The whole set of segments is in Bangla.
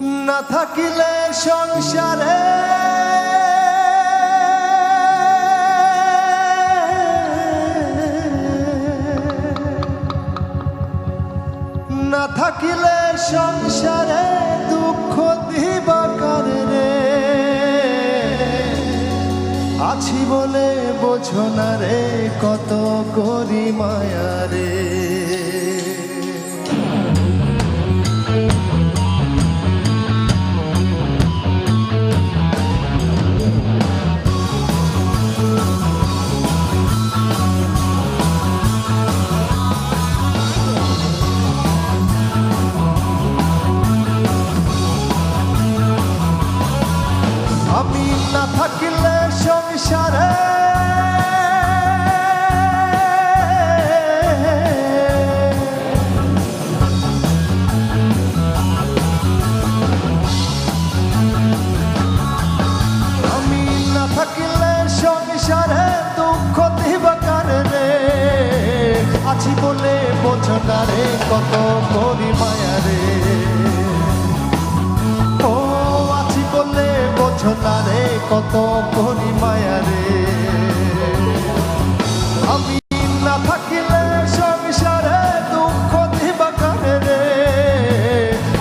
না থাকিলে সংসারে না থাকিলে সংসারে দুঃখ দিবা কারে আছি বলে বোঝো না রে কত করি মায়া রে আমি না থাকিলে সংসারে আমি না থাকিলে সংসারে দুঃখ দিবা কারে আছি বলে বোঝো না রে কত করি মায়া রে বোঝো না রে কত করি মায়া রে আমি না থাকিলে সংসারে দুঃখ দিবা কারে রে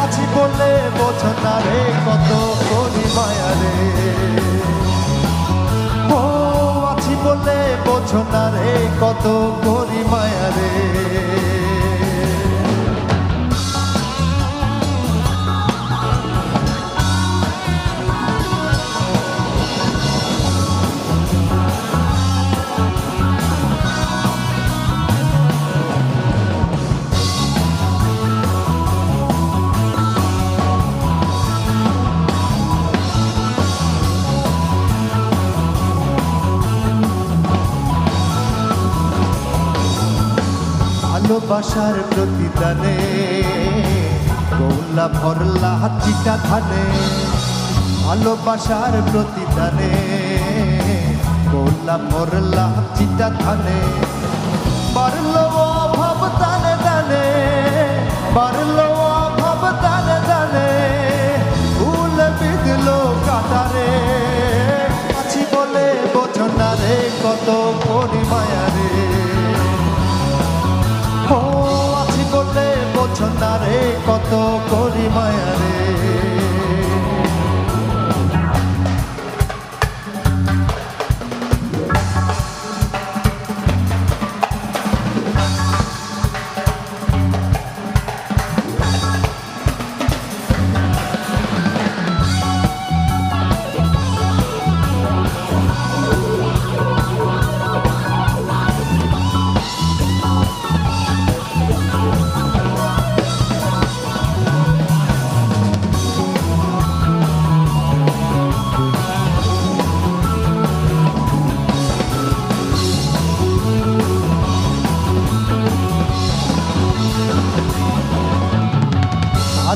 আছি বলে বোঝো না রে কত করি মায়া রে ও আছি বলে বোঝো না রে কত করি মায়া রে ভালোবাসার প্রতিদানে গোলা ভরলা চিটা ধানে ভালোবাসার প্রতিদানে গোলা ভরলা চিটা ধানে বাড়লো অভাব দানে দানে বাড়লো অভাব দানে দানে ফুল বিঁধলো কাটারে আছি বলে বোঝো না রে কত করি মায়া রে ও আছি বলে বোঝো না রে কত করি মায়া রে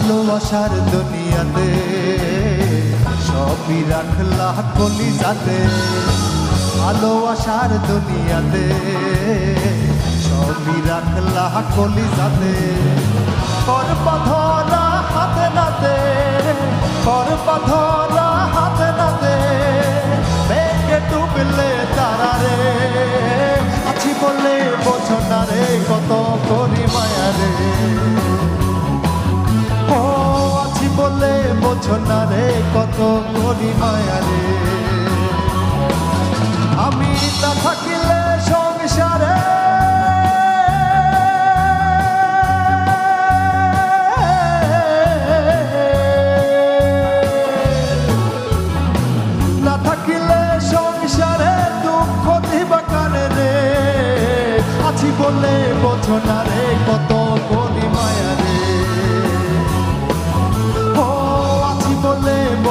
ভালোবাসার দুনিয়াতে সবই রাখলা কলিজাতে ভালোবাসার দুনিয়াতে সবই রাখলা কলিজাতে কর বাঁধনা হাতে নাতে কর বাঁধনা হাতে নাতে বেগে ডুবলে তারা রে আছি বলে বোঝো না রে কত করি মায়া রে ও আছি বলে বোঝো না রে কত করি মায়া রে আমি না থাকিলে সংসারে না থাকিলে সংসারে দুঃখ দিবা কারে রে আছি বলে বোঝো না রে কত করি মায়া রে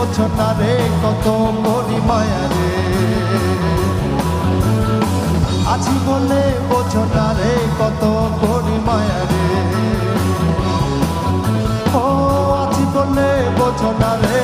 বোঝো না রে কত করি মায়া রে আছি বলে বোঝো না রে কত করি মায়া রে ও আছি বলে বোঝো না রে